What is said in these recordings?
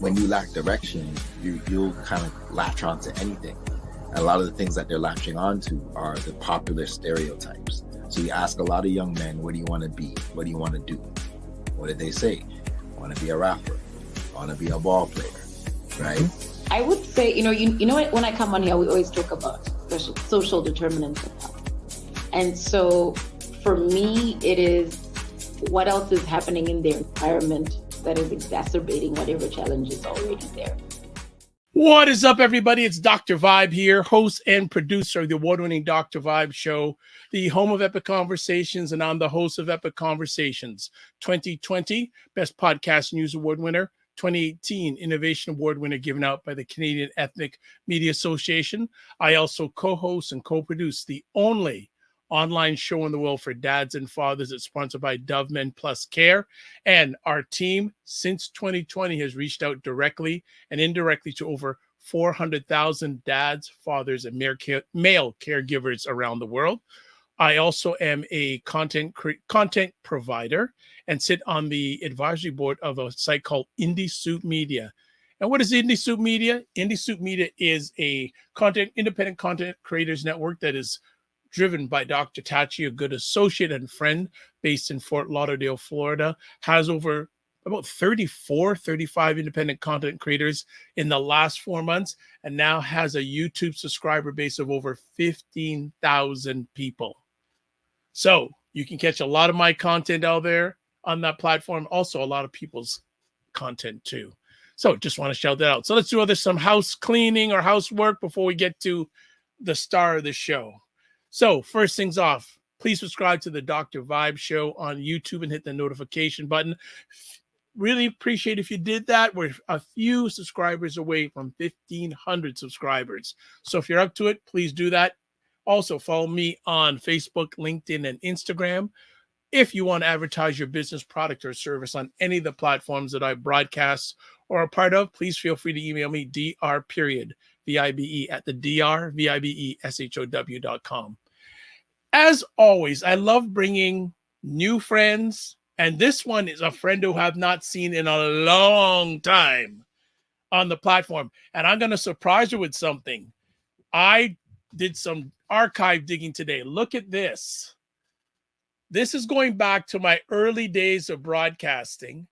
when you lack direction, you'll kind of latch on to anything. And a lot of the things that they're latching onto are the popular stereotypes. So you ask a lot of young men, what do you want to be? What do you want to do? What did they say? I want to be a rapper. I want to be a ball player, right? I would say, you know what, when I come on here, we always talk about social determinants of health. And so for me, it is what else is happening in their environment that is exacerbating whatever challenge is already there. What is up, everybody? It's Dr. Vibe here, host and producer of the award-winning Dr. Vibe Show, the home of Epic Conversations, and I'm the host of Epic Conversations. 2020 Best Podcast News Award winner, 2018 Innovation Award winner given out by the Canadian Ethnic Media Association. I also co-host and co-produce the only online show in the world for dads and fathers. It's sponsored by Dove Men Plus Care. And our team since 2020 has reached out directly and indirectly to over 400,000 dads, fathers, and male caregivers around the world. I also am a content provider and sit on the advisory board of a site called Indie Soup Media. And what is Indie Soup Media? Indie Soup Media is a independent content creators network that is driven by Dr. Tachi, a good associate and friend based in Fort Lauderdale, Florida, has over about 35 independent content creators in the last 4 months, and now has a YouTube subscriber base of over 15,000 people. So you can catch a lot of my content out there on that platform. Also, a lot of people's content too. So just want to shout that out. So let's do some house cleaning or housework before we get to the star of the show. So first things off, please subscribe to the Dr. Vibe Show on YouTube and hit the notification button. Really appreciate if you did that. We're a few subscribers away from 1,500 subscribers. So if you're up to it, please do that. Also follow me on Facebook, LinkedIn, and Instagram. If you want to advertise your business, product, or service on any of the platforms that I broadcast or are part of, please feel free to email me, dr.vibe at the drvibeshow.com. As always, I love bringing new friends, and this one is a friend who I have not seen in a long time on the platform, and I'm going to surprise her with something. I did some archive digging today. Look at this. This is going back to my early days of broadcasting.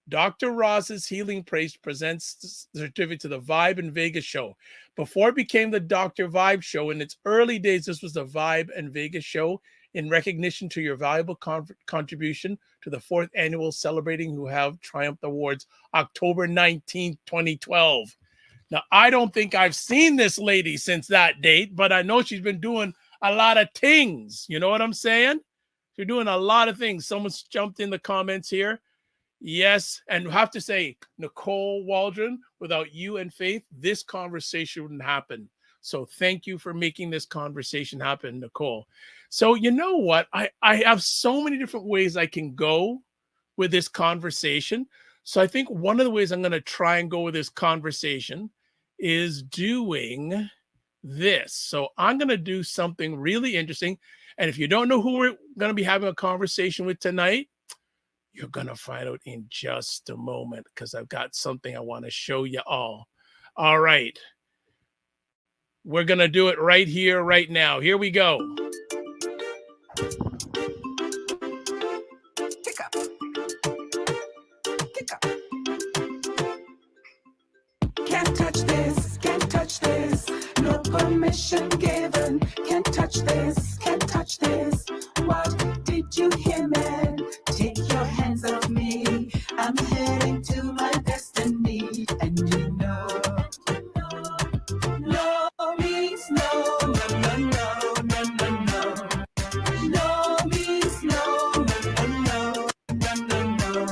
Dr. Roz's Healing Praise presents the certificate to the Vibe and Vegas Show. Before it became the Dr. Vibe Show, in its early days, this was the Vibe and Vegas Show in recognition to your valuable contribution to the 4th annual Celebrating Who Have Triumphed Awards, October 19th, 2012. Now, I don't think I've seen this lady since that date, but I know she's been doing a lot of things. You know what I'm saying? She's doing a lot of things. Someone's jumped in the comments here. Yes, and I have to say, Nicole Waldron, without you and Faith, this conversation wouldn't happen. So thank you for making this conversation happen, Nicole. So you know what? I have so many different ways I can go with this conversation. So I think one of the ways I'm going to try and go with this conversation is doing this. So I'm going to do something really interesting. And if you don't know who we're going to be having a conversation with tonight, you're going to find out in just a moment, because I've got something I want to show you all. All right. We're going to do it right here, right now. Here we go. Pick up. Pick up. Can't touch this. Can't touch this. No permission given. Can't touch this. Can't touch this. What did you hear, man? Take your hands off me. I'm heading to my destiny. And you know, no means no, no, no, no, no, no, no. No means no, no, no, no, no, no, no.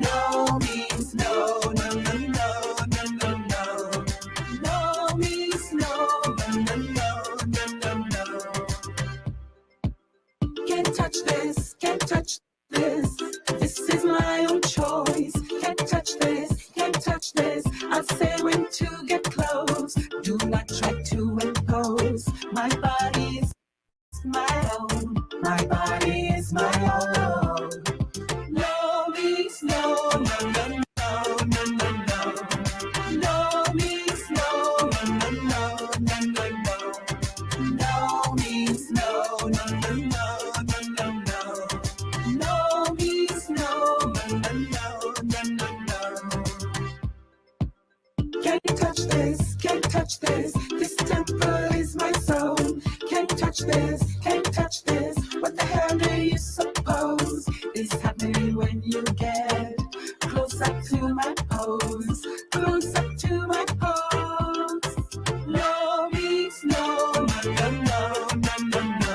No means no, no, no, no, no, no, no. No means no, no, no, no, no, no, no. Can't touch this, can't touch this. This is my own choice. Can't touch this, can't touch this. I'll say when to get close. Do not try to impose. My body is my own. My body is my own. No means no, no, no, no, no, no, no. this. This temple is my soul. Can't touch this, can't touch this. What the hell do you suppose is happening when you get close up to my pose? Close up to my pose. No means no, no, no, no, no, no, no.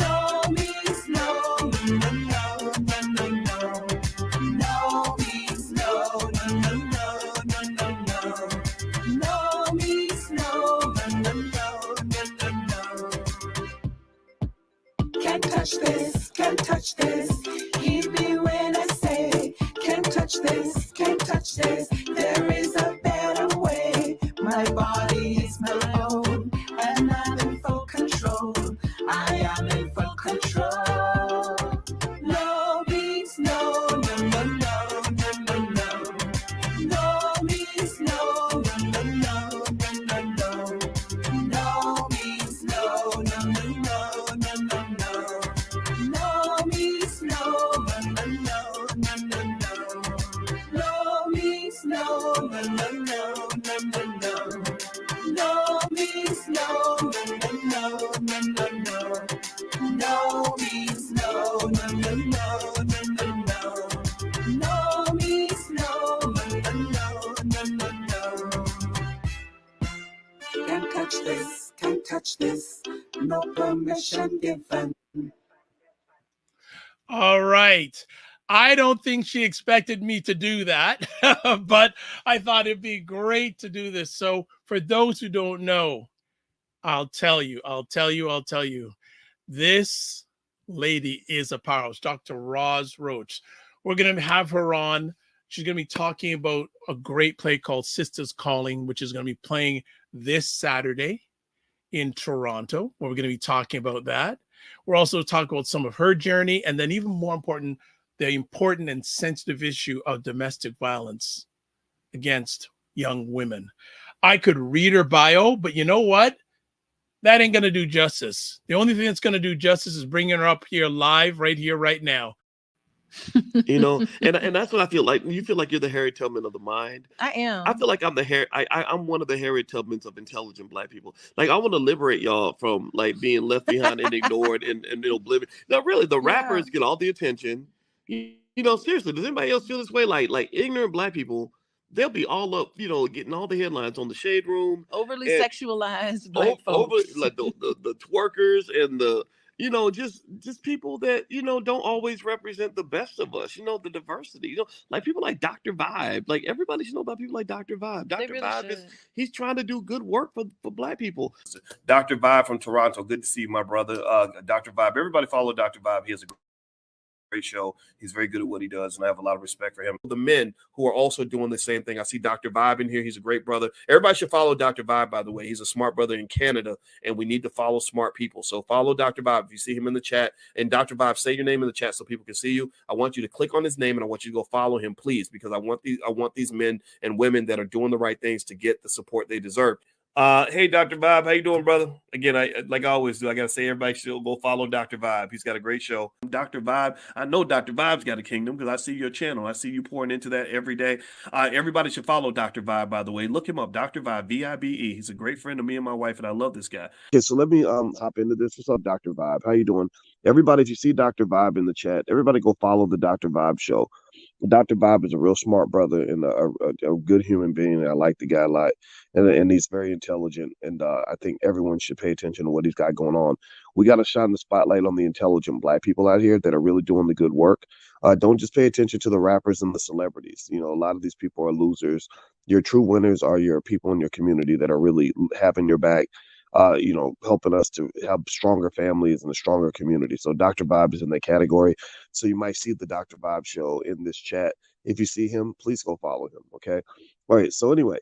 No means no, no, no, no, no, no. No means no, no, no, no, no, no, no. No means no, no, no, no, no, no, no. Can't touch this, can't touch this. Hear me when I say, can't touch this, can't touch this. There is a better way. My body is my own, and I'm in full control. I am in full control. No means no, no, no, no, no, no, no. No means no, no, no, no, no, no, no. No means no, no, no, no, no, no, no. No means no, no, no, no, no, no, no. No means no, no, no, no, no, no, no. No means no, no, no, no, no, no, no. No means no, no, no, no, no, no, no. No means no, no, no, no, no, no. Can't touch this, can't touch this. No permission given. All right. I don't think she expected me to do that, but I thought it'd be great to do this. So for those who don't know, I'll tell you. This lady is a powerhouse, Dr. Roz Roach. We're going to have her on. She's going to be talking about a great play called Sistas Calling, which is going to be playing this Saturday in Toronto, where we're going to be talking about that. We're also talking about some of her journey, and then even more important, the important and sensitive issue of domestic violence against young women. I could read her bio, but you know what? That ain't going to do justice. The only thing that's going to do justice is bringing her up here live, right here, right now. You know, and that's what I feel like. You feel like you're the Harriet Tubman of the mind. I am. I feel like I'm I'm one of the Harriet Tubmans of intelligent Black people. Like, I want to liberate y'all from like being left behind and ignored and oblivion. Now, really, the rappers get all the attention. You know, seriously, does anybody else feel this way? Like ignorant Black people, they'll be all up, you know, getting all the headlines on the Shade Room. Overly sexualized Black folks. Like the twerkers and the, you know, just people that, you know, don't always represent the best of us, you know, the diversity, you know, like people like Dr. Vibe. Like, everybody should know about people like Dr. Vibe. Dr. Vibe he's trying to do good work for Black people. Dr. Vibe from Toronto. Good to see you, my brother. Dr. Vibe. Everybody follow Dr. Vibe. He has a great show. He's very good at what he does, and I have a lot of respect for him. The men who are also doing the same thing. I see Dr. Vibe in here. He's a great brother. Everybody should follow Dr. Vibe, by the way. He's a smart brother in Canada, and we need to follow smart people. So follow Dr. Vibe. If you see him in the chat, and Dr. Vibe, say your name in the chat so people can see you. I want you to click on his name, and I want you to go follow him, please, because I want these men and women that are doing the right things to get the support they deserve. Hey, Dr. Vibe, how you doing, brother? Again, like I always do, I got to say everybody should go follow Dr. Vibe. He's got a great show. Dr. Vibe, I know Dr. Vibe's got a kingdom because I see your channel. I see you pouring into that every day. Everybody should follow Dr. Vibe, by the way. Look him up, Dr. Vibe, V-I-B-E. He's a great friend of me and my wife, and I love this guy. Okay, so let me hop into this. What's up, Dr. Vibe? How you doing? Everybody, if you see Dr. Vibe in the chat, everybody go follow the Dr. Vibe show. Dr. Vibe is a real smart brother and a good human being. I like the guy a lot, and he's very intelligent. And I think everyone should pay attention to what he's got going on. We got to shine the spotlight on the intelligent Black people out here that are really doing the good work. Don't just pay attention to the rappers and the celebrities. You know, a lot of these people are losers. Your true winners are your people in your community that are really having your back. You know, helping us to have stronger families and a stronger community. So Dr. Vibe is in that category. So you might see the Dr. Vibe show in this chat. If you see him, please go follow him. Okay. All right. So anyway.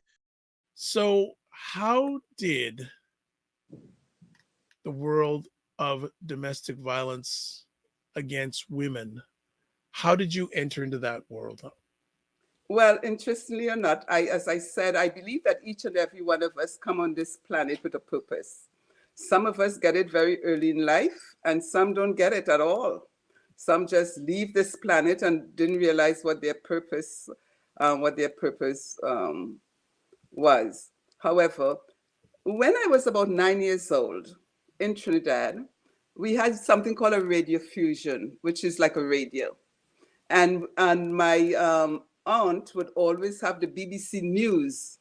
So how did the world of domestic violence against women, how did you enter into that world? Well, interestingly or not, as I said, I believe that each and every one of us come on this planet with a purpose. Some of us get it very early in life, and some don't get it at all. Some just leave this planet and didn't realize what their purpose was. However, when I was about 9 years old in Trinidad, we had something called a radio fusion, which is like a radio. And my aunt would always have the BBC News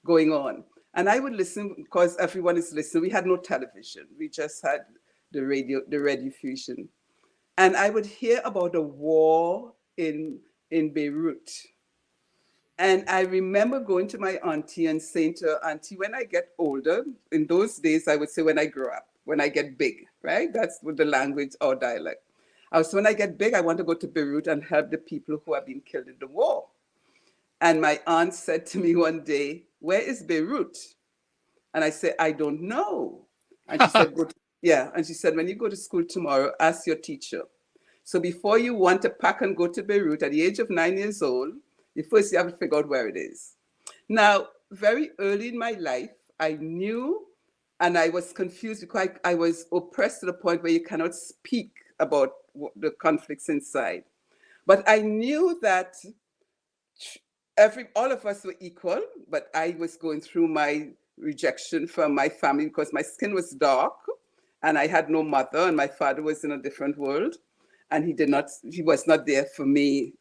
going on. And I would listen because everyone is listening. We had no television. We just had the radio fusion. And I would hear about a war in Beirut. And I remember going to my auntie and saying to her, Auntie, when I get older, in those days, I would say when I grow up, when I get big, right? That's with the language or dialect. I was, when I get big, I want to go to Beirut and help the people who have been killed in the war. And my aunt said to me one day, where is Beirut? And I said, I don't know. And she said, yeah. And she said, when you go to school tomorrow, ask your teacher. So before you want to pack and go to Beirut at the age of 9 years old, first you have to figure out where it is. Now, very early in my life, I knew, and I was confused because I was oppressed to the point where you cannot speak about the conflicts inside. But I knew that all of us were equal, but I was going through my rejection from my family because my skin was dark and I had no mother and my father was in a different world and he was not there for me,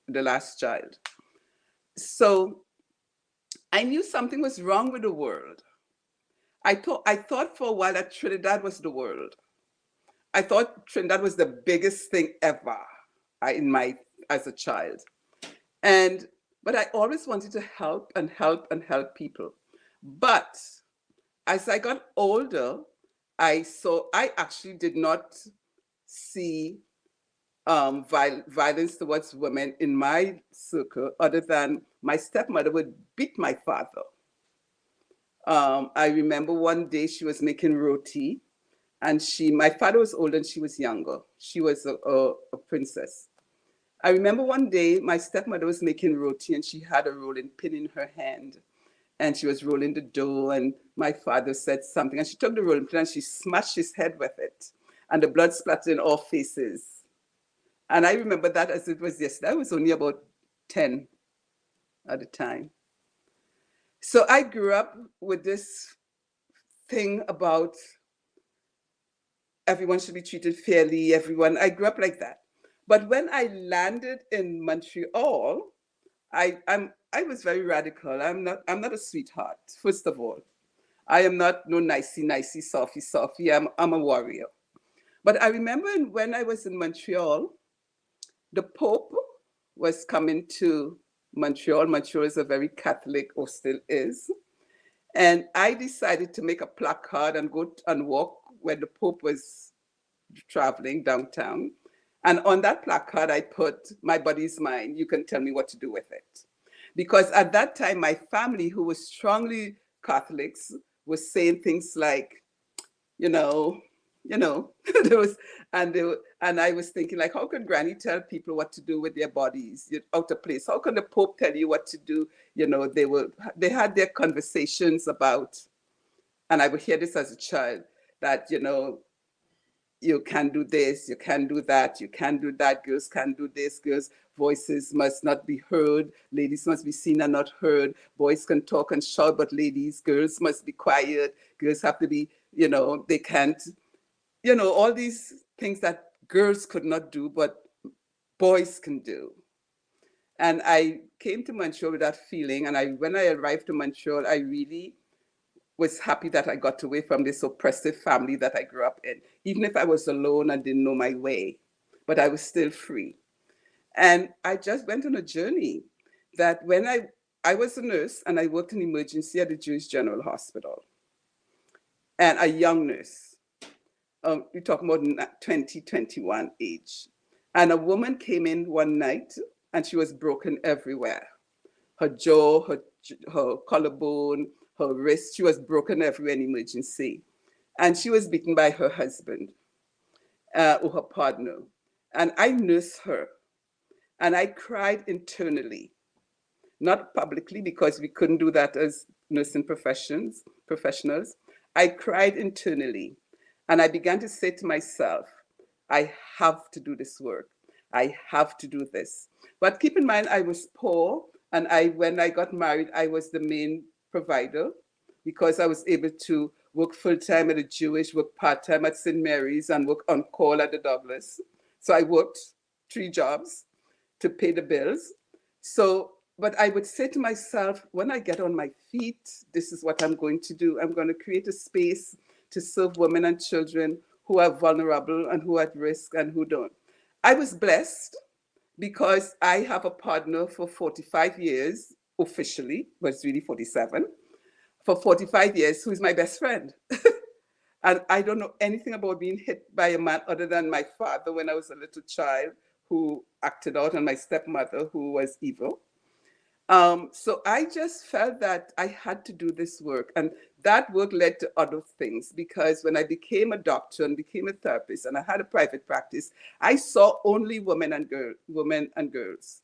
the last child. So I knew something was wrong with the world. I thought for a while that Trinidad was the world. I thought Trinidad was the biggest thing ever as a child. But I always wanted to help people. But as I got older, I actually did not see violence towards women in my circle, other than my stepmother would beat my father. I remember one day she was making roti, and my father was older and she was younger. She was a princess. I remember one day my stepmother was making roti and she had a rolling pin in her hand and she was rolling the dough, and my father said something and she took the rolling pin and she smashed his head with it and the blood splattered in all faces. And I remember that as it was yesterday. I was only about 10 at the time. So I grew up with this thing about everyone should be treated fairly, I grew up like that. But when I landed in Montreal, I was very radical. I'm not a sweetheart, first of all. I am not no nicey, softy. I'm a warrior. But I remember when I was in Montreal, the Pope was coming to Montreal. Montreal is a very Catholic, or still is. And I decided to make a placard and go and walk where the Pope was traveling downtown. And on that placard, I put, my body's mine. You can tell me what to do with it. Because at that time, my family, who was strongly Catholics, was saying things like, there was, and I was thinking, like, how could Granny tell people what to do with their bodies out of place? How can the Pope tell you what to do? They had their conversations about, and I would hear this as a child, that, you can do this, you can do that, you can do that, girls can do this, girls' voices must not be heard, ladies must be seen and not heard, boys can talk and shout, but girls must be quiet, girls have to be, they can't, all these things that girls could not do, but boys can do. And I came to Montreal with that feeling, and when I arrived to Montreal, I really was happy that I got away from this oppressive family that I grew up in, even if I was alone and didn't know my way, but I was still free. And I just went on a journey that when I was a nurse and I worked in emergency at the Jewish General Hospital, and a young nurse, we're talking about 20, 21 age. And a woman came in one night and she was broken everywhere. Her jaw, her collarbone, her wrist, she was broken everywhere in emergency. And she was beaten by her husband or her partner. And I nursed her. And I cried internally, not publicly because we couldn't do that as nursing professionals. I cried internally. And I began to say to myself, I have to do this work. I have to do this. But keep in mind, I was poor. And when I got married, I was the main provider. because I was able to work full-time at a Jewish, work part-time at St. Mary's, and work on call at the Douglas. So I worked 3 jobs to pay the bills. So, but I would say to myself, when I get on my feet, this is what I'm going to do. I'm going to create a space to serve women and children who are vulnerable and who are at risk and who don't. I was blessed because I have a partner for 45 years, officially, but it's really 47, for 45 years, who is my best friend. And I don't know anything about being hit by a man other than my father when I was a little child, who acted out, and my stepmother, who was evil. So I just felt that I had to do this work. And that work led to other things, because when I became a doctor and became a therapist and I had a private practice, I saw only women and girls.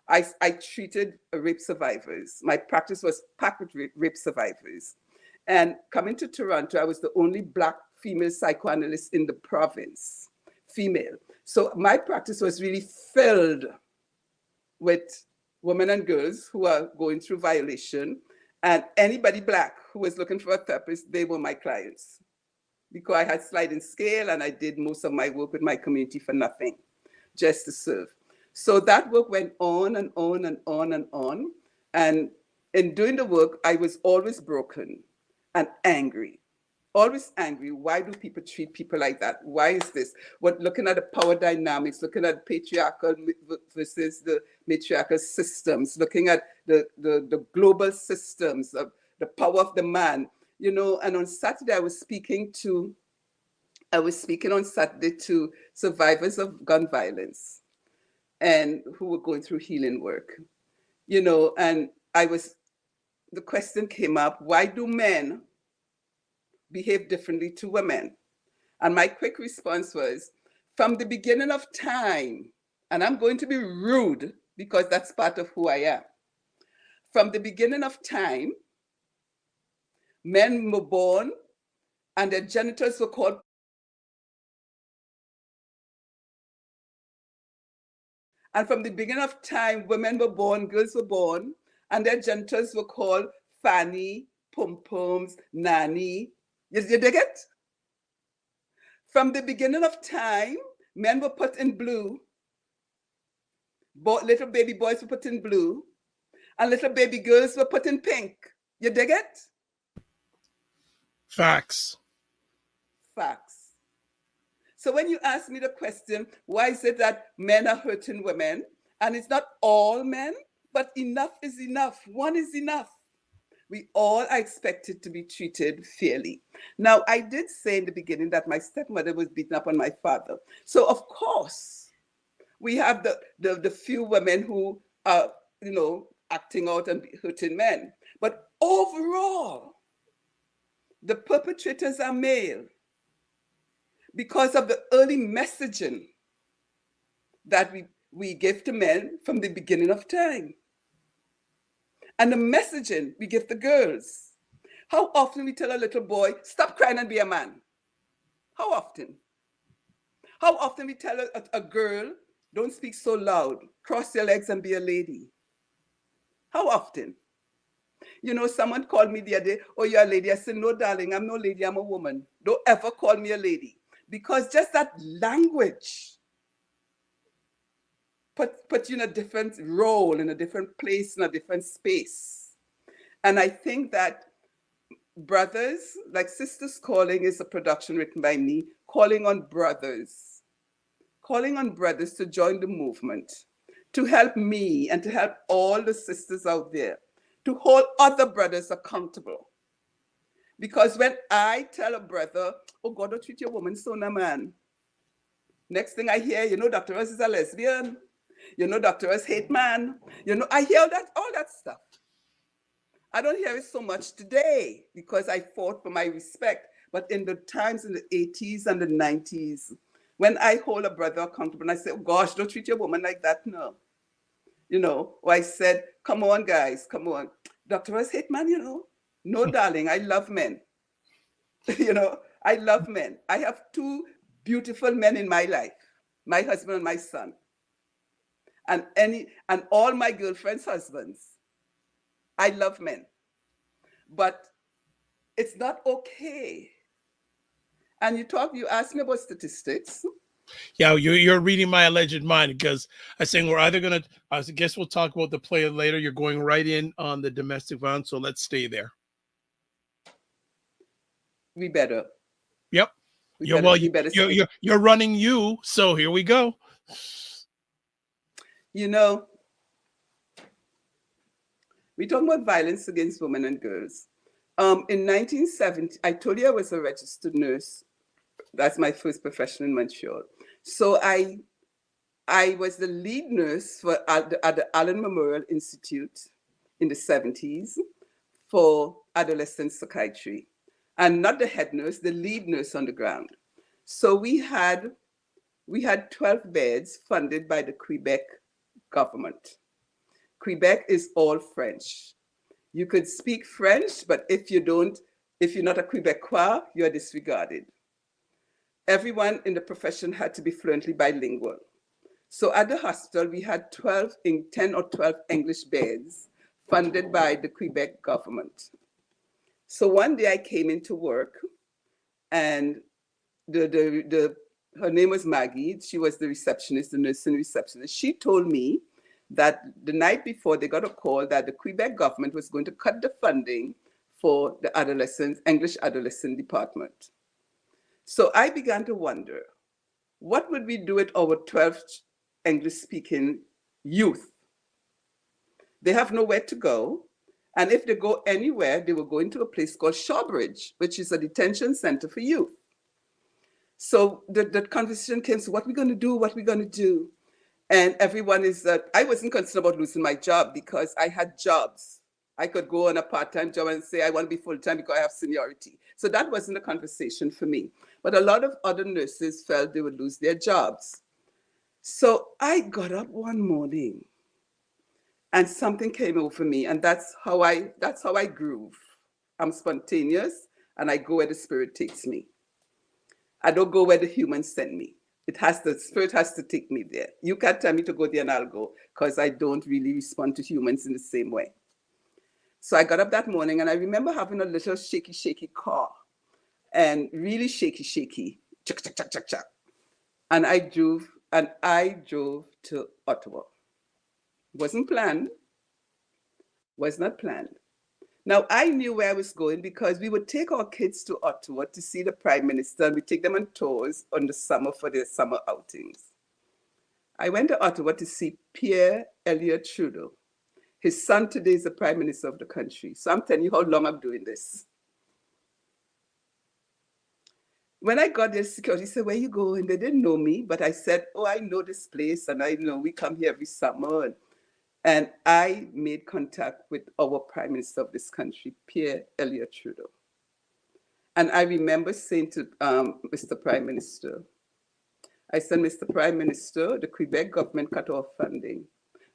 I treated rape survivors. My practice was packed with rape survivors. And coming to Toronto, I was the only Black female psychoanalyst in the province, female. So my practice was really filled with women and girls who are going through violation, and anybody Black who was looking for a therapist, they were my clients, because I had sliding scale and I did most of my work with my community for nothing, just to serve. So that work went on and on and on and on. And in doing the work, I was always broken and angry. Always angry. Why do people treat people like that? Why is this? Looking at the power dynamics, looking at patriarchal versus the matriarchal systems, looking at the global systems of the power of the man, and on Saturday I was speaking on Saturday to survivors of gun violence and who were going through healing work, and the question came up, why do men behave differently to women? And my quick response was, from the beginning of time, and I'm going to be rude because that's part of who I am. From the beginning of time, men were born and their genitals were called. And from the beginning of time, women were born, girls were born, and their genitals were called fanny, pom-poms, nanny. You dig it? From the beginning of time, men were put in blue. Little baby boys were put in blue, and little baby girls were put in pink. You dig it? Facts. Facts. So when you ask me the question, why is it that men are hurting women? And it's not all men, but enough is enough. One is enough. We all are expected to be treated fairly. Now, I did say in the beginning that my stepmother was beaten up on my father. So, of course, we have the few women who are, acting out and hurting men. But overall, the perpetrators are male because of the early messaging that we give to men from the beginning of time. And the messaging we give the girls. How often we tell a little boy, stop crying and be a man? How often? How often we tell a girl, don't speak so loud, cross your legs and be a lady? How often? Someone called me the other day, oh, you're a lady. I said, no, darling, I'm no lady, I'm a woman. Don't ever call me a lady. Because just that language put you in a different role, in a different place, in a different space. And I think that brothers, like Sistas Calling is a production written by me, calling on brothers to join the movement, to help me and to help all the sisters out there, to hold other brothers accountable. Because when I tell a brother, oh God, don't treat your woman so, no, man. Next thing I hear, Dr. Roz is a lesbian. Dr. Roz hate man. I hear all that stuff. I don't hear it so much today because I fought for my respect. But in the times in the 80s and the 90s, when I hold a brother accountable and I say, oh gosh, don't treat your woman like that, no. Or I said, come on, guys, come on. Dr. Roz hate man, No, darling, I love men. I love men. I have 2 beautiful men in my life, my husband and my son. And all my girlfriends' husbands. I love men. But It's not okay. And you asked me about statistics. Yeah, you're reading my alleged mind, because I saying we're either gonna. I guess we'll talk about the play later. You're going right in on the domestic violence, so let's stay there. We better. Yep. You're running you. So here we go. You know, we talk about violence against women and girls. In 1970, I told you I was a registered nurse. That's my first profession in Montreal. So I was the lead nurse at the Allen Memorial Institute in the 70s for adolescent psychiatry. And not the head nurse, the lead nurse on the ground. So we had 12 beds funded by the Quebec government. Quebec is all French. You could speak French, but if you're not a Quebecois, you're disregarded. Everyone in the profession had to be fluently bilingual. So at the hospital, we had 10 or 12 English beds funded by the Quebec government. So one day I came into work, and her name was Maggie. She was the receptionist, the nursing receptionist. She told me that the night before they got a call that the Quebec government was going to cut the funding for the English adolescent department. So I began to wonder, what would we do with our 12 English-speaking youth? They have nowhere to go. And if they go anywhere, they will go into a place called Shawbridge, which is a detention center for youth. So the conversation came, so what are we going to do? What are we going to do? And everyone I wasn't concerned about losing my job because I had jobs. I could go on a part-time job and say, I want to be full-time because I have seniority. So that wasn't a conversation for me. But a lot of other nurses felt they would lose their jobs. So I got up one morning and something came over me, and that's how I groove. I'm spontaneous, and I go where the spirit takes me. I don't go where the humans send me. The spirit has to take me there. You can't tell me to go there and I'll go, because I don't really respond to humans in the same way. So I got up that morning, and I remember having a little shaky car, and really shaky, chuck, chuck, chuck, chuck, chuck. And I drove to Ottawa. Wasn't planned, was not planned. Now, I knew where I was going because we would take our kids to Ottawa to see the Prime Minister, and we take them on tours on the summer for their summer outings. I went to Ottawa to see Pierre Elliott Trudeau. His son today is the Prime Minister of the country. So I'm telling you how long I'm doing this. When I got there, security said, where you going? They didn't know me, but I said, oh, I know this place, and I know we come here every summer. And I made contact with our Prime Minister of this country, Pierre Elliott Trudeau. And I remember saying to Mr. Prime Minister, I said, Mr. Prime Minister, the Quebec government cut off funding.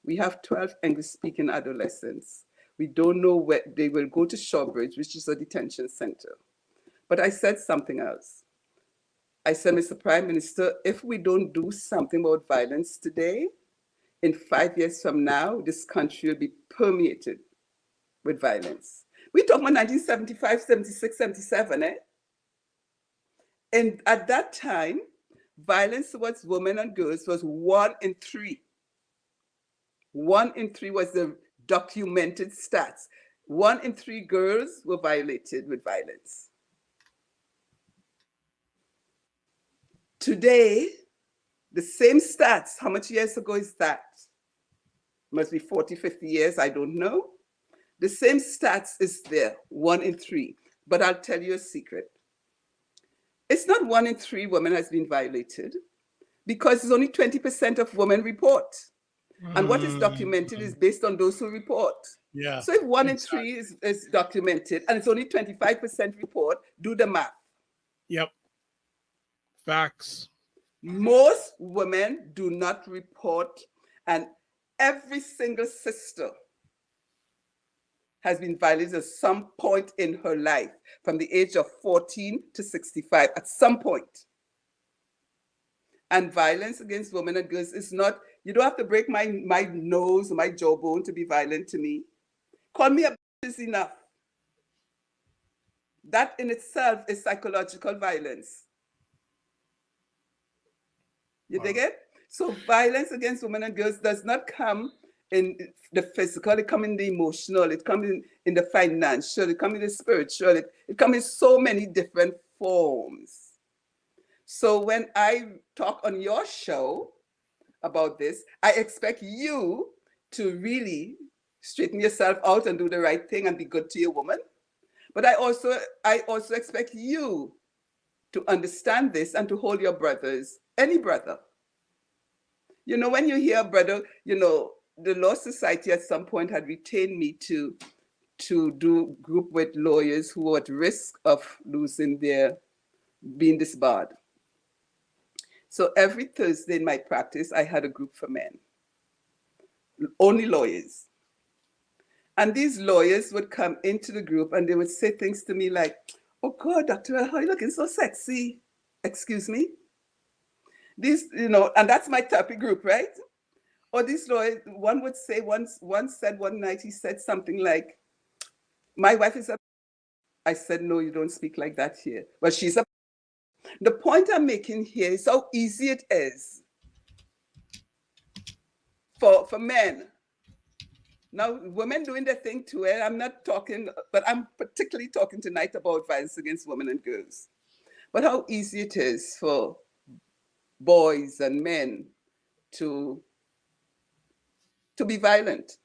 We have 12 English-speaking adolescents. We don't know where they will go to Shawbridge, which is a detention center. But I said something else. I said, Mr. Prime Minister, if we don't do something about violence today, in 5 years from now, this country will be permeated with violence. We talk about 1975, 76, 77, eh? And at that time, violence towards women and girls was 1 in 3. 1 in 3 was the documented stats. 1 in 3 girls were violated with violence. Today, the same stats, how much years ago is that? Must be 40, 50 years, I don't know. The same stats is there, 1 in 3. But I'll tell you a secret. It's not 1 in 3 women has been violated, because it's only 20% of women report. And what is documented is based on those who report. Yeah. So if 1 in 3 is documented and it's only 25% report, do the math. Yep. Facts. Most women do not report, and every single sister has been violated at some point in her life, from the age of 14 to 65, at some point. And violence against women and girls is not, you don't have to break my nose or my jawbone to be violent to me. Call me a bitch is enough. That in itself is psychological violence. You dig it? So violence against women and girls does not come in the physical, it comes in the emotional, it comes in the financial, it comes in the spiritual, it comes in so many different forms. So when I talk on your show about this, I expect you to really straighten yourself out and do the right thing and be good to your woman. But I also expect you to understand this and to hold your brothers, any brother. You know, when you hear brother, you know, the Law Society at some point had retained me to do group with lawyers who were at risk of being disbarred. So every Thursday in my practice, I had a group for men, only lawyers. And these lawyers would come into the group and they would say things to me like, "Oh God, Dr. how are you looking so sexy?" Excuse me? These, you know, and that's my therapy group, right? Or these lawyers, one would say, one said one night, he said something like, "My wife is a..." I said, "No, you don't speak like that here." But she's a... The point I'm making here is how easy it is for men. Now, women doing their thing too, and I'm not talking, but I'm particularly talking tonight about violence against women and girls. But how easy it is for boys and men to be violent.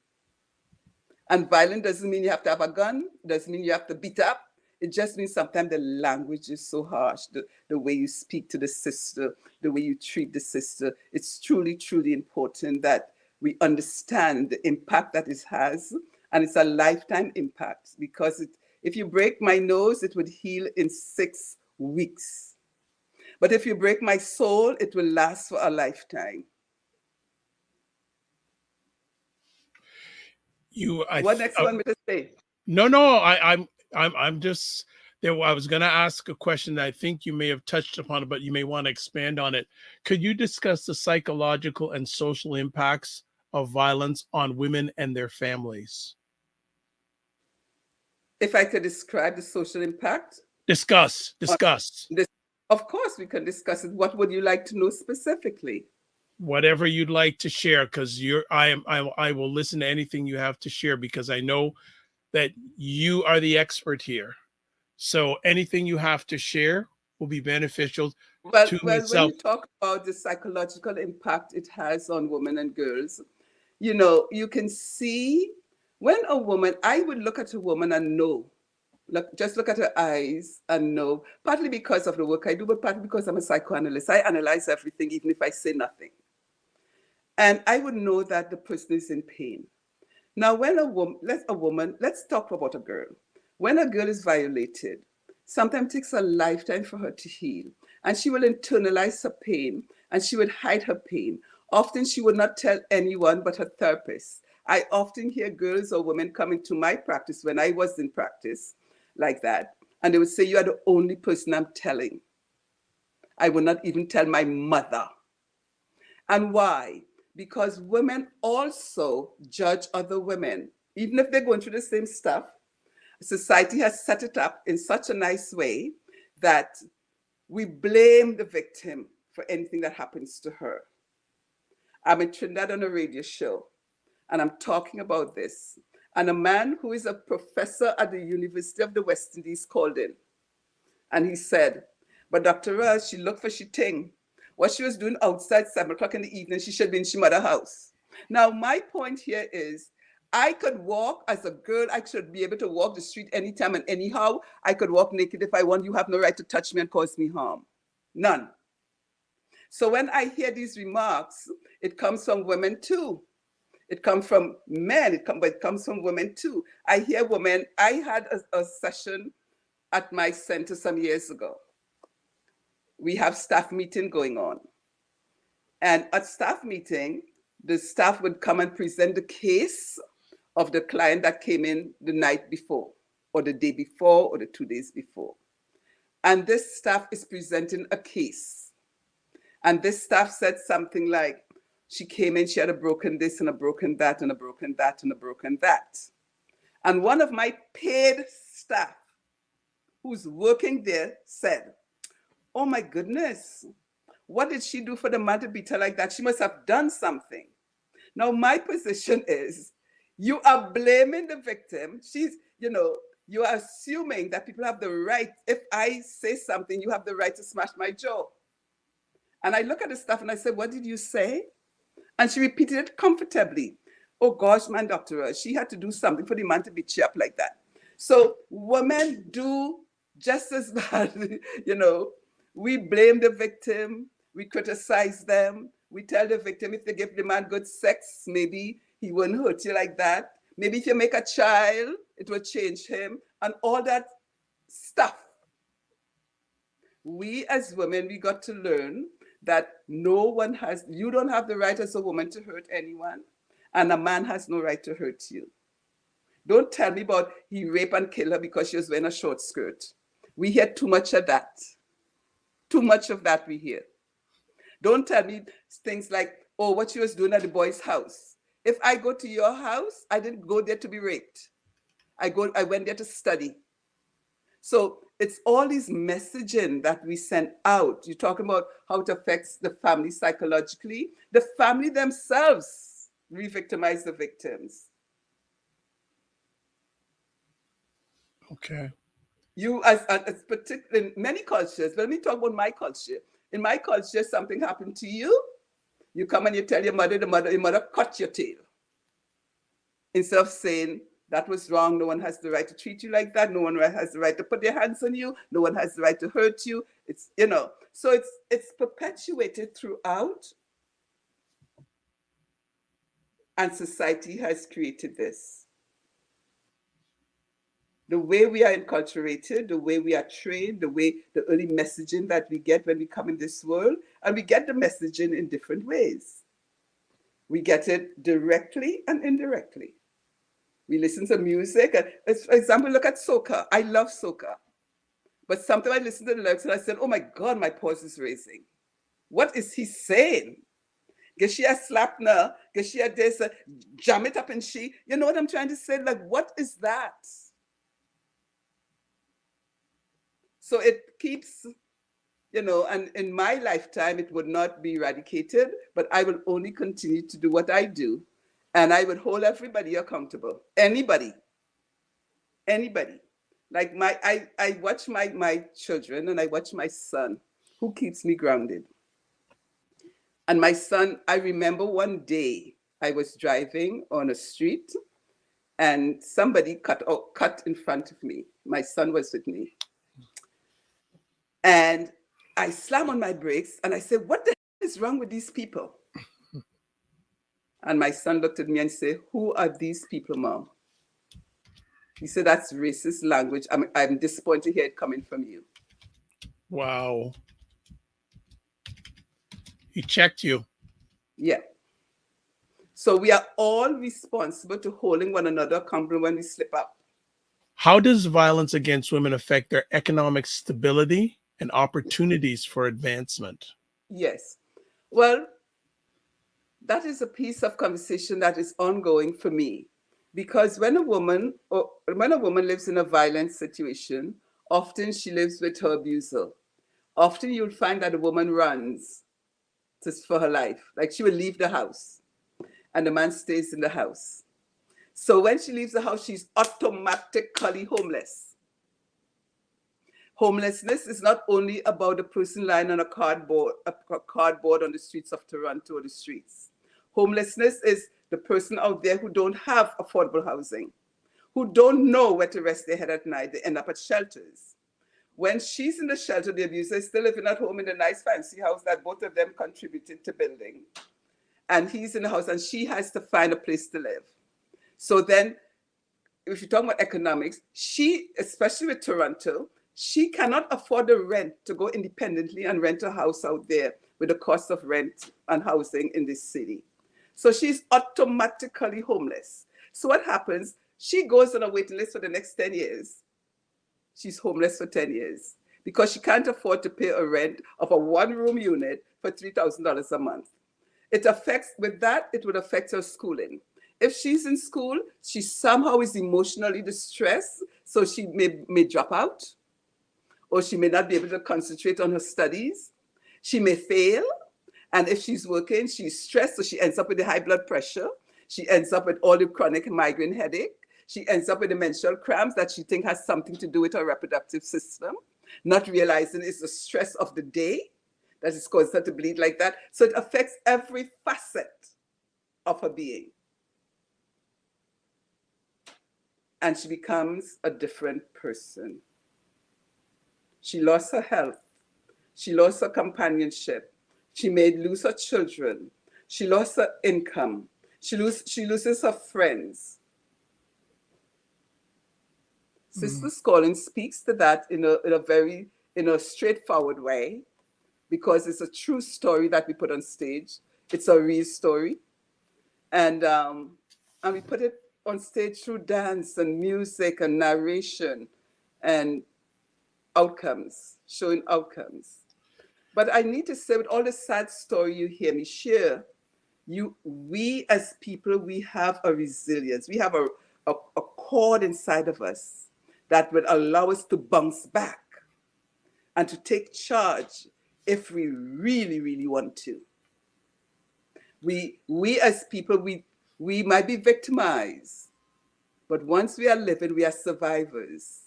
And violent doesn't mean you have to have a gun, doesn't mean you have to beat up. It just means sometimes the language is so harsh, the way you speak to the sister, the way you treat the sister. It's truly, truly important that we understand the impact that it has. And it's a lifetime impact, because if you break my nose, it would heal in 6 weeks. But if you break my soul, it will last for a lifetime. What next you want me to say? No, I'm just there. I was going to ask a question that I think you may have touched upon it, but you may want to expand on it. Could you discuss the psychological and social impacts of violence on women and their families? If I could describe the social impact? Discuss. Of course, we can discuss it. What would you like to know specifically? Whatever you'd like to share, because I will listen to anything you have to share, because I know that you are the expert here. So anything you have to share will be beneficial to myself. When you talk about the psychological impact it has on women and girls, you know, you can see when a woman, I would look at a woman and know, just look at her eyes and know, partly because of the work I do, but partly because I'm a psychoanalyst. I analyze everything, even if I say nothing. And I would know that the person is in pain. Now, when let's talk about a girl. When a girl is violated, sometimes it takes a lifetime for her to heal. And she will internalize her pain and she would hide her pain. Often she would not tell anyone but her therapist. I often hear girls or women coming to my practice when I was in practice like that. And they would say, "You are the only person I'm telling. I will not even tell my mother." And why? Because women also judge other women. Even if they're going through the same stuff, society has set it up in such a nice way that we blame the victim for anything that happens to her. I'm in Trinidad on a radio show, and I'm talking about this. And a man who is a professor at the University of the West Indies called in. And he said, "But Dr. Roz, she looked for she thing. What she was doing outside 7 o'clock in the evening, she should be in she mother's house." Now, my point here is, I could walk as a girl. I should be able to walk the street anytime and anyhow. I could walk naked if I want. You have no right to touch me and cause me harm. None. So when I hear these remarks, it comes from women too. It comes from men, but it comes from women too. I hear women. I had a session at my center some years ago. We have staff meeting going on. And at staff meeting, the staff would come and present the case of the client that came in the night before, or the day before, or the 2 days before. And this staff is presenting a case. And this staff said something like, she came in, she had a broken this and a broken that and a broken that and a broken that. And one of my paid staff who's working there said, "Oh my goodness, what did she do for the man to beat her like that? She must have done something." Now, my position is, you are blaming the victim. You are assuming that people have the right. If I say something, you have the right to smash my jaw. And I look at the stuff and I said, "What did you say?" And she repeated it comfortably. "Oh gosh, man, Dr. Roz, she had to do something for the man to beat you up like that." So women do just as bad. We blame the victim, we criticize them, we tell the victim if they give the man good sex, maybe he wouldn't hurt you like that. Maybe if you make a child, it will change him, and all that stuff. We as women, we got to learn that you don't have the right as a woman to hurt anyone, and a man has no right to hurt you. Don't tell me about he raped and killed her because she was wearing a short skirt. We hear too much of that. Too much of that we hear. Don't tell me things like, "Oh, what she was doing at the boy's house." If I go to your house, I didn't go there to be raped. I went there to study. So it's all these messaging that we send out. You're talking about how it affects the family psychologically. The family themselves re-victimize the victims. Okay. You, as particular in many cultures, let me talk about my culture. In my culture, something happened to you, you come and you tell your mother, your mother cut your tail. Instead of saying, "That was wrong, no one has the right to treat you like that, no one has the right to put their hands on you, no one has the right to hurt you." So it's perpetuated throughout, and society has created this. The way we are enculturated, the way we are trained, the early messaging that we get when we come in this world, and we get the messaging in different ways. We get it directly and indirectly. We listen to music. And for example, look at soca. I love soca. But sometimes I listen to the lyrics and I said, "Oh my God, my pulse is raising. What is he saying? Get she a slap now, get she a this, jam it up and she," you know what I'm trying to say? Like, what is that? So it keeps, and in my lifetime, it would not be eradicated, but I will only continue to do what I do. And I would hold everybody accountable. Anybody. Like I watch my children and I watch my son, who keeps me grounded. And my son, I remember one day I was driving on a street and somebody cut in front of me. My son was with me. And I slammed on my brakes and I said, "What the hell is wrong with these people?" And my son looked at me and said, "Who are these people, Mom?" He said, "That's racist language. I'm disappointed to hear it coming from you." Wow. He checked you. Yeah. So we are all responsible to holding one another accountable when we slip up. How does violence against women affect their economic stability and opportunities for advancement? Yes. Well, that is a piece of conversation that is ongoing for me, because when a woman lives in a violent situation, often she lives with her abuser. Often you'll find that a woman runs just for her life. Like she will leave the house and the man stays in the house. So when she leaves the house, she's automatically homeless. Homelessness is not only about the person lying on a cardboard on the streets of Toronto or the streets. Homelessness is the person out there who don't have affordable housing, who don't know where to rest their head at night. They end up at shelters. When she's in the shelter, the abuser is still living at home in the nice fancy house that both of them contributed to building. And he's in the house and she has to find a place to live. So then, if you're talking about economics, she, especially with Toronto, she cannot afford the rent to go independently and rent a house out there with the cost of rent and housing in this city. So she's automatically homeless. So what happens? She goes on a waiting list for the next 10 years. She's homeless for 10 years because she can't afford to pay a rent of a one-room unit for $3,000 a month. It would affect her schooling. If she's in school, she somehow is emotionally distressed, so she may drop out. or she may not be able to concentrate on her studies. She may fail. And if she's working, she's stressed, so she ends up with the high blood pressure. She ends up with all the chronic migraine headache. She ends up with the menstrual cramps that she thinks has something to do with her reproductive system, not realizing it's the stress of the day that is causing her to bleed like that. So it affects every facet of her being. And she becomes a different person. She lost her health. She lost her companionship. She may lose her children. She lost her income. She loses her friends. Sistas Calling speaks to that in a straightforward way, because it's a true story that we put on stage. It's a real story. And we put it on stage through dance and music and narration and outcomes, showing outcomes. But I need to say, with all the sad story you hear me share, we as people, we have a resilience. We have a cord inside of us that would allow us to bounce back and to take charge if we really, really want to. We as people, we might be victimized, but once we are living, we are survivors.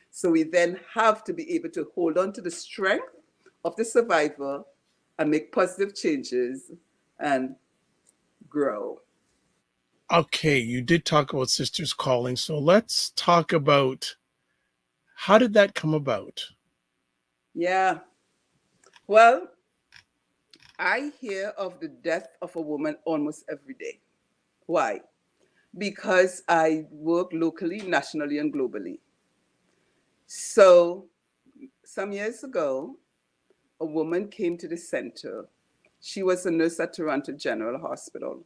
So we then have to be able to hold on to the strength of the survivor and make positive changes and grow. Okay, you did talk about Sistas Calling, so let's talk about how did that come about? Yeah. Well, I hear of the death of a woman almost every day. Why? Because I work locally, nationally, and globally. So some years ago, a woman came to the center. She was a nurse at Toronto General Hospital.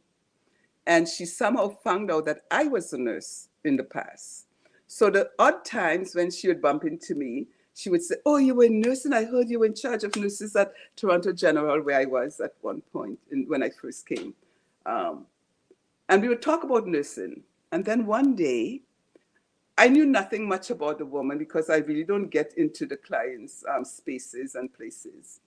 And she somehow found out that I was a nurse in the past. So the odd times when she would bump into me, she would say, "Oh, you were a nurse, and I heard you were in charge of nurses at Toronto General," where I was at one point when I first came. And we would talk about nursing. And then one day, I knew nothing much about the woman because I really don't get into the clients' spaces and places.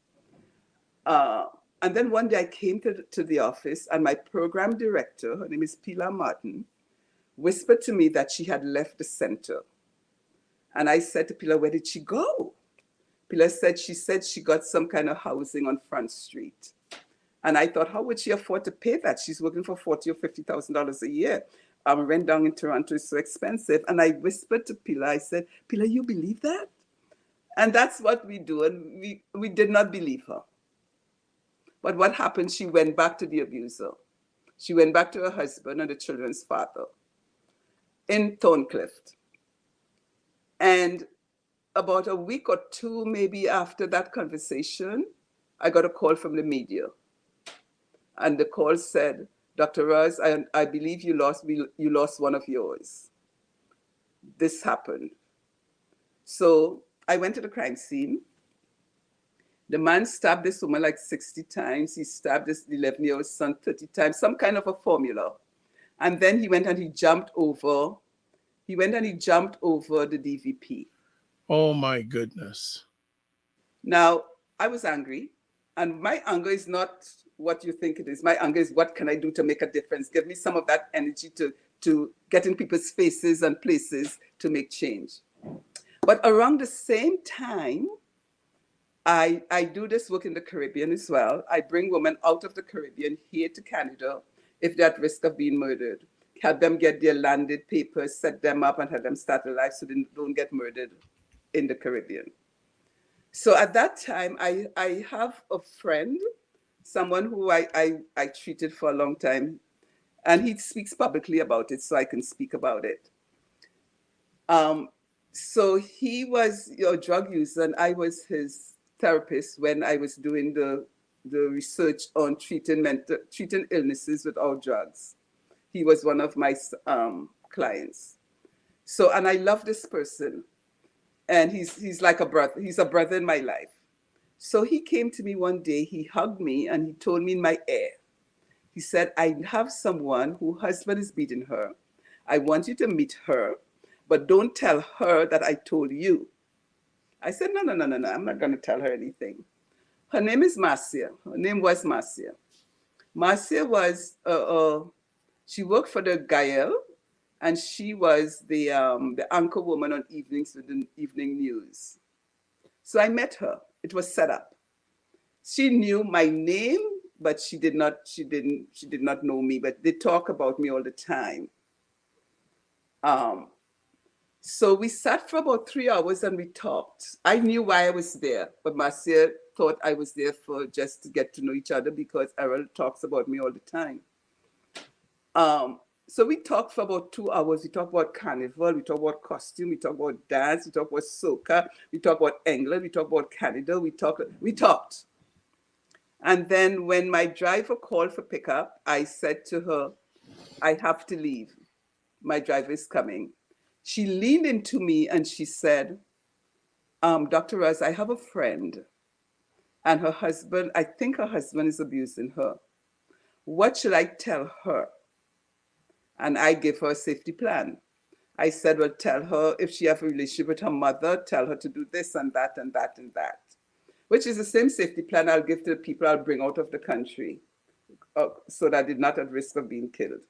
And then one day I came to the office, and my program director, her name is Pilar Martin, whispered to me that she had left the center. And I said to Pilar, "Where did she go?" Pilar said she got some kind of housing on Front Street. And I thought, how would she afford to pay that? She's working for $40,000 or $50,000 a year. Rent down in Toronto is so expensive. And I whispered to Pilar, I said, "Pilar, you believe that?" And that's what we do. And we did not believe her. But what happened? She went back to the abuser. She went back to her husband and the children's father in Thorncliffe. And about a week or two, maybe after that conversation, I got a call from the media. And the call said, "Dr. Roz, I believe you lost one of yours. This happened." So I went to the crime scene. The man stabbed this woman like 60 times. He stabbed this 11-year-old son 30 times, some kind of a formula. And then he went and he jumped over the DVP. Oh my goodness. Now, I was angry, and my anger is not what you think it is. My anger is, what can I do to make a difference? Give me some of that energy to get in people's faces and places to make change. But around the same time, I do this work in the Caribbean as well. I bring women out of the Caribbean here to Canada if they're at risk of being murdered. Help them get their landed papers, set them up, and have them start a life so they don't get murdered in the Caribbean. So at that time, I have a friend, someone who I treated for a long time, and he speaks publicly about it, so I can speak about it. So he was a drug user, and I was his therapist when I was doing the research on treating illnesses with all drugs. He was one of my clients. So, and I love this person, and he's like a brother. He's a brother in my life. So he came to me one day, he hugged me, and he told me in my ear, he said, "I have someone whose husband is beating her. I want you to meet her, but don't tell her that I told you. I said, no, I'm not going to tell her anything. Her name is Marcia. Her name was Marcia. Marcia was, she worked for the Gael, and she was the anchor woman on evenings with the evening news. So I met her. It was set up. She knew my name, but she did not know me, but they talk about me all the time. So we sat for about 3 hours and we talked. I knew why I was there, but Marcia thought I was there for just to get to know each other because Errol talks about me all the time. So we talked for about 2 hours. We talked about carnival, we talked about costume, we talked about dance, we talked about soca, we talked about England, we talked about Canada, we talked. And then when my driver called for pickup, I said to her, I have to leave. My driver is coming. She leaned into me and she said, Dr. Roz, I have a friend and her husband, I think her husband is abusing her. What should I tell her? And I gave her a safety plan. I said, well, tell her if she has a relationship with her mother, tell her to do this and that and that and that, which is the same safety plan I'll give to the people I'll bring out of the country so that they're not at risk of being killed.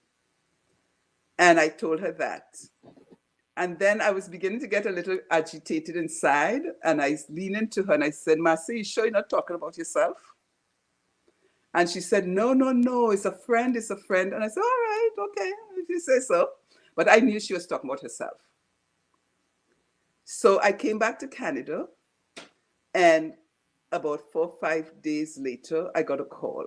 And I told her that. And then I was beginning to get a little agitated inside, and I leaned into her and I said, Marcia, you sure you're not talking about yourself? And she said, no, it's a friend. And I said, all right, okay, if you say so. But I knew she was talking about herself. So I came back to Canada, and about 4 or 5 days later, I got a call.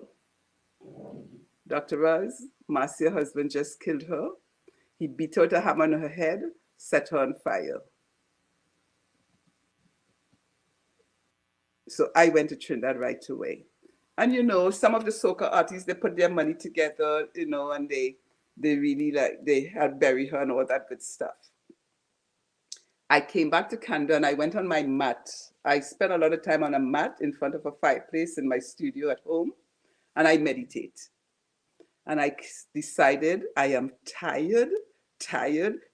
Dr. Roz, Marcia's husband just killed her. He beat her with a hammer on her head, set her on fire. So I went to Trinidad right away. And some of the soca artists, they put their money together, and they really they had buried her and all that good stuff. I came back to Canada and I went on my mat. I spent a lot of time on a mat in front of a fireplace in my studio at home, and I meditate. And I decided I am tired,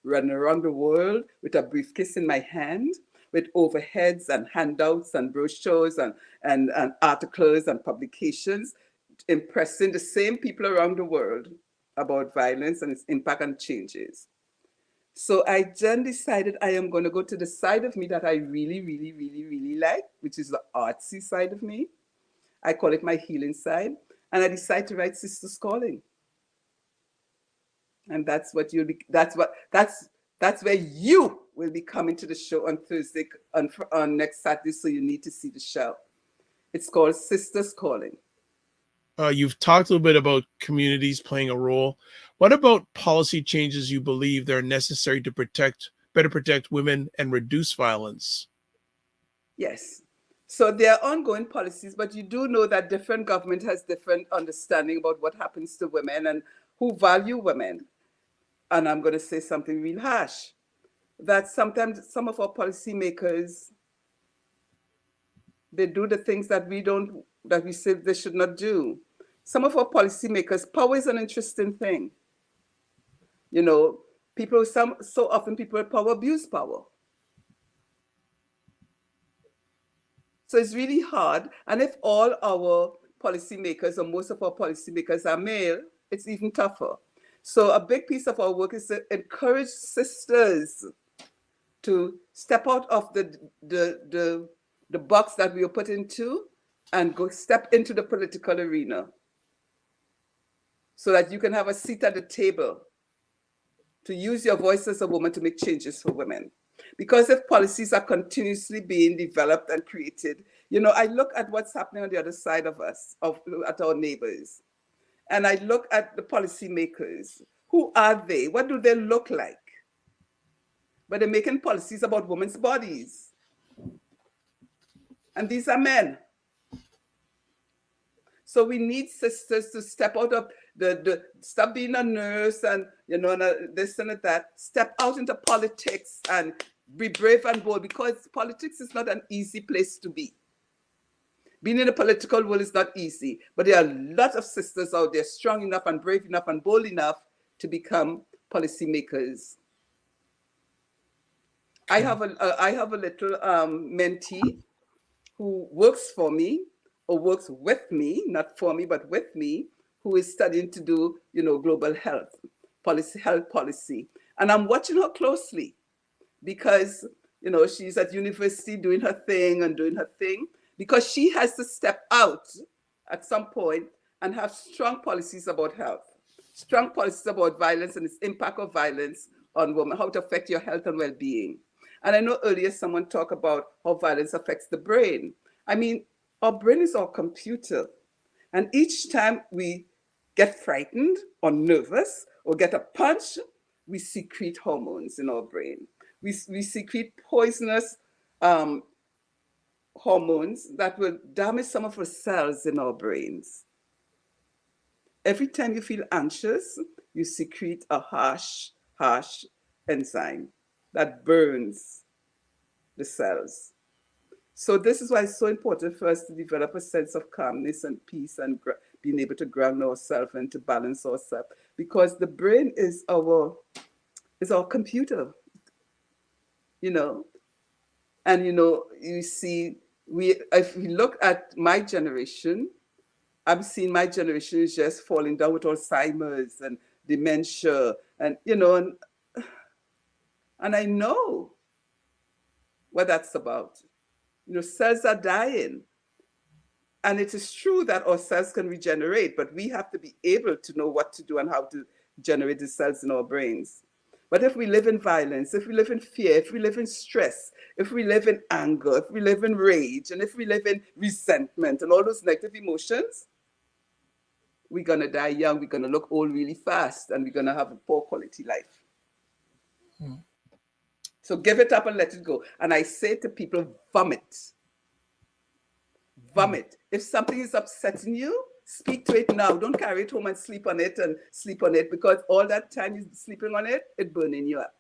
running around the world with a briefcase in my hand, with overheads and handouts and brochures and articles and publications, impressing the same people around the world about violence and its impact and changes. So I then decided I am going to go to the side of me that I really, really, really, really like, which is the artsy side of me. I call it my healing side. And I decided to write Sistas Calling. And that's what you'll be, that's where you will be coming to the show on Thursday, on next Saturday, so you need to see the show. It's called Sistas Calling. You've talked a little bit about communities playing a role. What about policy changes you believe they're necessary to better protect women and reduce violence? Yes. So there are ongoing policies, but you do know that different government has different understanding about what happens to women and who value women. And I'm going to say something real harsh, that sometimes some of our policymakers, they do the things that we say they should not do. Some of our policymakers, power is an interesting thing. So often people with power abuse power. So it's really hard. And if all our policymakers or most of our policymakers are male, it's even tougher. So a big piece of our work is to encourage sisters to step out of the box that we are put into and go step into the political arena so that you can have a seat at the table to use your voice as a woman to make changes for women. Because if policies are continuously being developed and created, I look at what's happening on the other side of us, at our neighbors. And I look at the policymakers. Who are they? What do they look like? But they're making policies about women's bodies. And these are men. So we need sisters to step out of stop being a nurse and, this and that. Step out into politics and be brave and bold, because politics is not an easy place to be. Being in the political world is not easy, but there are a lot of sisters out there strong enough and brave enough and bold enough to become policymakers. I have a little mentee who works for me or works with me, not for me, but with me, who is studying to do, global health policy. And I'm watching her closely because, she's at university doing her thing because she has to step out at some point and have strong policies about health, strong policies about violence and its impact of violence on women, how it affects your health and well-being. And I know earlier someone talked about how violence affects the brain. I mean, our brain is our computer. And each time we get frightened or nervous or get a punch, we secrete hormones in our brain. We secrete poisonous hormones that will damage some of the cells in our brains. Every time you feel anxious, you secrete a harsh enzyme that burns the cells. So this is why it's so important for us to develop a sense of calmness and peace and being able to ground ourselves and to balance ourselves, because the brain is our computer, and you see, if we look at my generation, I'm seeing my generation is just falling down with Alzheimer's and dementia, and and I know what that's about. Cells are dying. And it is true that our cells can regenerate, but we have to be able to know what to do and how to generate the cells in our brains. But if we live in violence, if we live in fear, if we live in stress, if we live in anger, if we live in rage, and if we live in resentment and all those negative emotions, we're going to die young, we're going to look old really fast, and we're going to have a poor quality life. So give it up and let it go. And I say to people, vomit. Vomit. If something is upsetting you, speak to it now. Don't carry it home and sleep on it, because all that time you're sleeping on it, it's burning you up.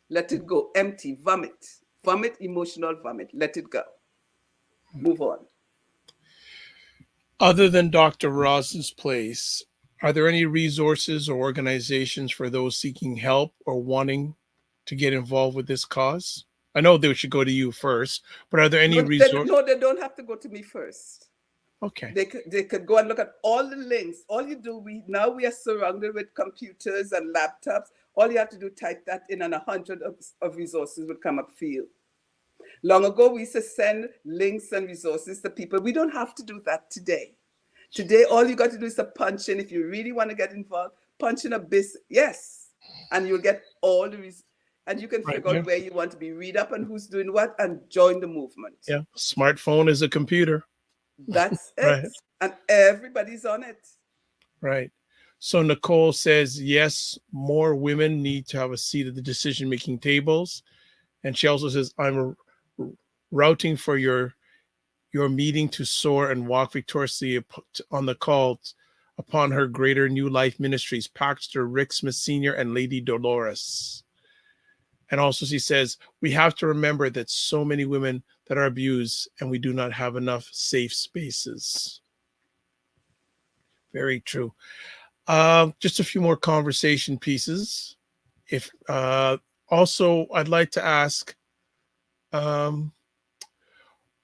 Let it go. Empty. Vomit. Vomit, emotional vomit. Let it go. Move on. Other than Dr. Roz's place, are there any resources or organizations for those seeking help or wanting to get involved with this cause? I know they should go to you first, but are there any resources? No, they don't have to go to me first. Okay. They could go and look at all the links. All you do, we are surrounded with computers and laptops. All you have to do, type that in, and 100 of resources would come up for you. Long ago, we used to send links and resources to people. We don't have to do that today. Today, all you got to do is to punch in. If you really want to get involved, punch in a BIS, yes, and you'll get all the and you can figure out where you want to be, read up on who's doing what, and join the movement. Yeah, smartphone is a computer. That's it. Right. And everybody's on it. Right. So Nicole says, yes, more women need to have a seat at the decision-making tables. And she also says, I'm routing for your meeting to soar and walk victoriously on the call upon her greater new life ministries, Pastor Rick Smith Sr. and Lady Dolores. And also she says, we have to remember that so many women that are abused and we do not have enough safe spaces. Very true. Just a few more conversation pieces. If also, I'd like to ask,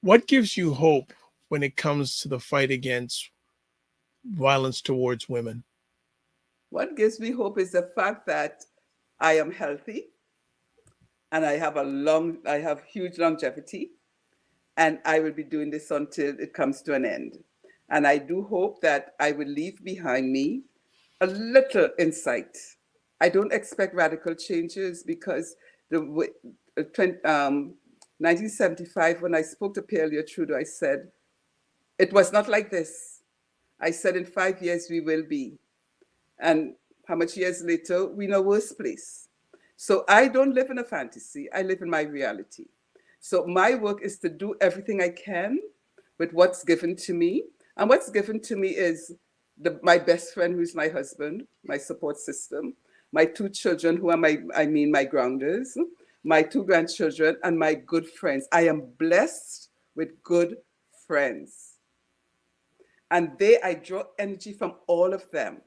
what gives you hope when it comes to the fight against violence towards women? What gives me hope is the fact that I am healthy and I have huge longevity, and I will be doing this until it comes to an end. And I do hope that I will leave behind me a little insight. I don't expect radical changes, because 1975, when I spoke to Pierre Trudeau, I said, it was not like this. I said, in 5 years, we will be. And how much years later, we're in a worse place. So I don't live in a fantasy. I live in my reality. So my work is to do everything I can with what's given to me. And what's given to me is my best friend, who's my husband, my support system, my 2 children, who are my grounders, my 2 grandchildren, and my good friends. I am blessed with good friends. And I draw energy from all of them.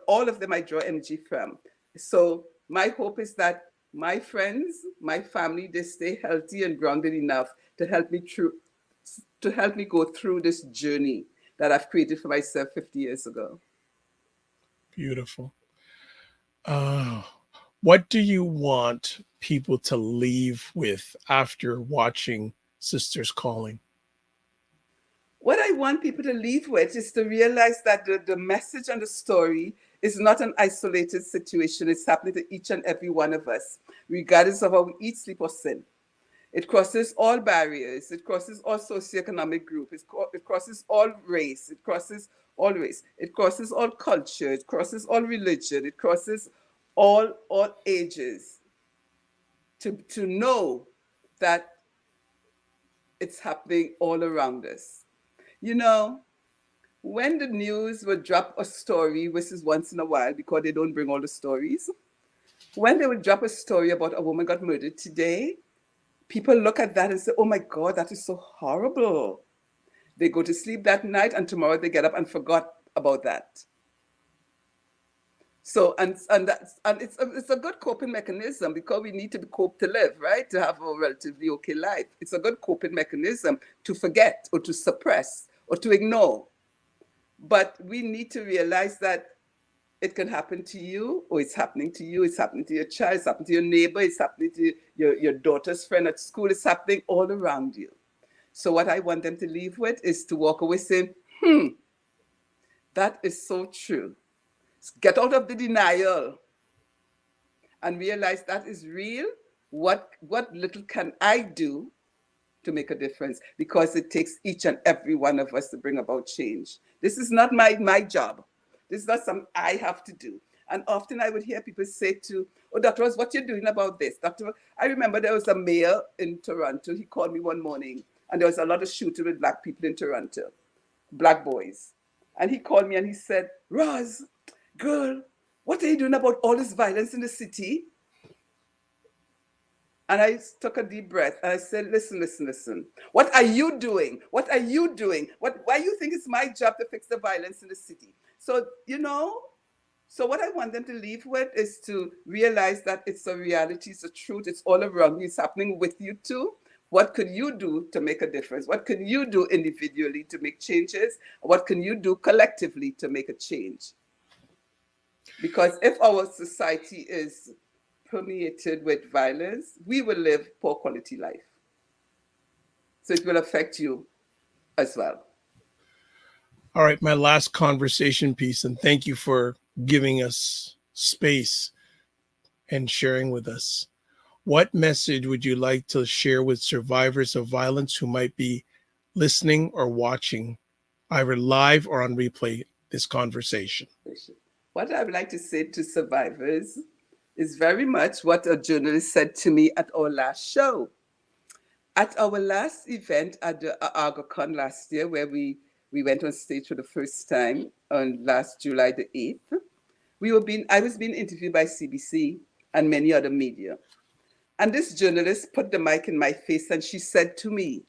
All of them I draw energy from. So my hope is that my friends, my family, they stay healthy and grounded enough to help me go through this journey that I've created for myself 50 years ago. Beautiful. What do you want people to leave with after watching Sistas Calling? What I want people to leave with is to realize that the message and the story is not an isolated situation. It's happening to each and every one of us, regardless of how we eat, sleep, or sin. It crosses all barriers. It crosses all socioeconomic group. It crosses all race. It crosses all race. It crosses all culture. It crosses all religion. It crosses all ages. To know that it's happening all around us. You know, when the news would drop a story, which is once in a while because they don't bring all the stories, when they would drop a story about a woman got murdered today, people look at that and say, oh my God, that is so horrible. They go to sleep that night and tomorrow they get up and forgot about that. So, and it's a good coping mechanism because we need to cope to live, right? To have a relatively okay life. It's a good coping mechanism to forget or to suppress or to ignore. But we need to realize that it can happen to you, or it's happening to you, it's happening to your child, it's happening to your neighbor, it's happening to your daughter's friend at school, it's happening all around you. So what I want them to leave with is to walk away saying, that is so true. Get out of the denial and realize that is real. What little can I do to make a difference? Because it takes each and every one of us to bring about change. This is not my job. This is not something I have to do. And often I would hear people say to, oh, Dr. Roz, what you doing about this? I remember there was a mayor in Toronto. He called me one morning and there was a lot of shooting with Black people in Toronto, Black boys. And he called me and he said, Roz, girl, what are you doing about all this violence in the city? And I took a deep breath and I said, listen. What are you doing? What are you doing? Why you think it's my job to fix the violence in the city? So, so what I want them to leave with is to realize that it's a reality, it's a truth, it's all around you, it's happening with you too. What could you do to make a difference? What can you do individually to make changes? What can you do collectively to make a change? Because if our society is permeated with violence, we will live poor quality life. So it will affect you as well. All right, my last conversation piece, and thank you for giving us space and sharing with us. What message would you like to share with survivors of violence who might be listening or watching, either live or on replay, this conversation? What I would like to say to survivors is very much what a journalist said to me at our last show. At our last event at the ArgoCon last year, where we went on stage for the first time on last July the 8th, I was being interviewed by CBC and many other media. And this journalist put the mic in my face and she said to me,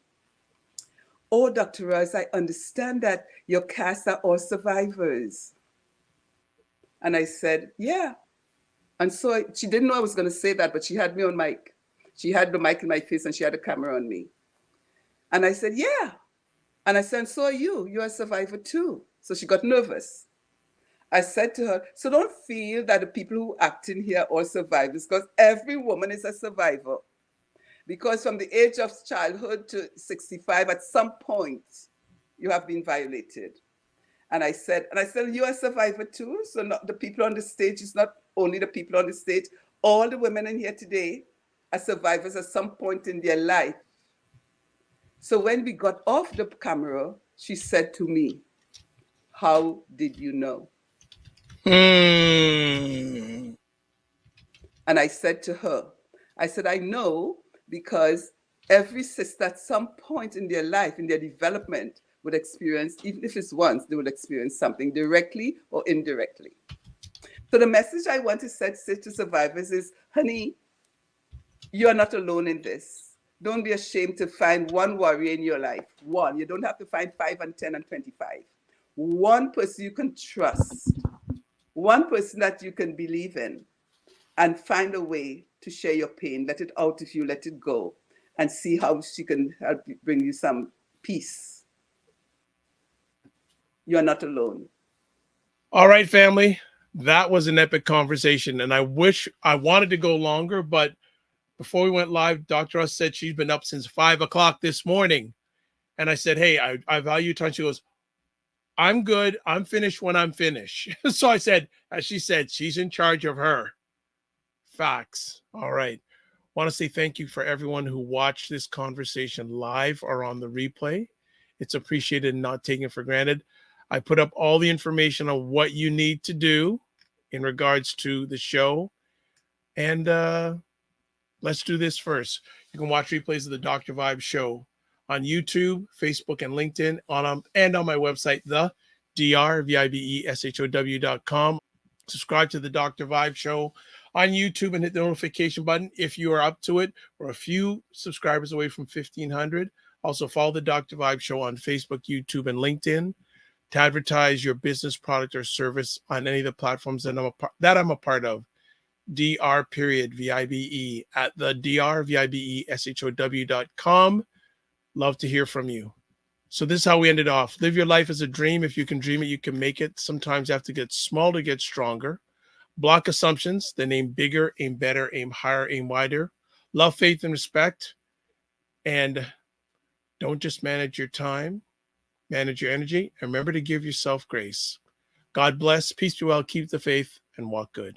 oh, Dr. Roz, I understand that your cast are all survivors. And I said, yeah. And so she didn't know I was going to say that, but she had me on mic. She had the mic in my face and she had a camera on me. And I said, yeah. And I said, so are you. You're a survivor too. So she got nervous. I said to her, so don't feel that the people who act in here are all survivors, because every woman is a survivor. Because from the age of childhood to 65, at some point, you have been violated. And I said, you're a survivor too. So not the people on the stage, it's not only the people on the stage. All the women in here today are survivors at some point in their life. So when we got off the camera, she said to me, how did you know? And I said to her, I know because every sister at some point in their life, in their development, would experience, even if it's once, they would experience something directly or indirectly. So the message I want to say to survivors is, honey, you're not alone in this. Don't be ashamed to find one warrior in your life. One. You don't have to find 5 and 10 and 25. One person you can trust. One person that you can believe in. and find a way to share your pain. Let it out of you, let it go, and see how she can help you, bring you some peace. You're not alone. All right, family. That was an epic conversation. And I wish I wanted to go longer, but before we went live, Dr. Ross said she's been up since 5 o'clock this morning. And I said, hey, I value your time. She goes, I'm good. I'm finished when I'm finished. So I said, as she said, she's in charge of her. Facts. All right. Want to say thank you for everyone who watched this conversation live or on the replay. It's appreciated and not taken for granted. I put up all the information on what you need to do in regards to the show. And let's do this first. You can watch replays of the Dr. Vibe show on YouTube, Facebook, and LinkedIn, and on my website, the drvibeshow.com. Subscribe to the Dr. Vibe show on YouTube and hit the notification button if you are up to it. We're a few subscribers away from 1,500. Also, follow the Dr. Vibe show on Facebook, YouTube, and LinkedIn to advertise your business, product, or service on any of the platforms that I'm a part of. Dr.Vibe at the drvibeshow.com. Love to hear from you. So this is how we ended off. Live your life as a dream. If you can dream it, you can make it. Sometimes you have to get small to get stronger. Block assumptions. Then aim bigger, aim better, aim higher, aim wider. Love, faith, and respect. And don't just manage your time. Manage your energy. And remember to give yourself grace. God bless. Peace be well. Keep the faith and walk good.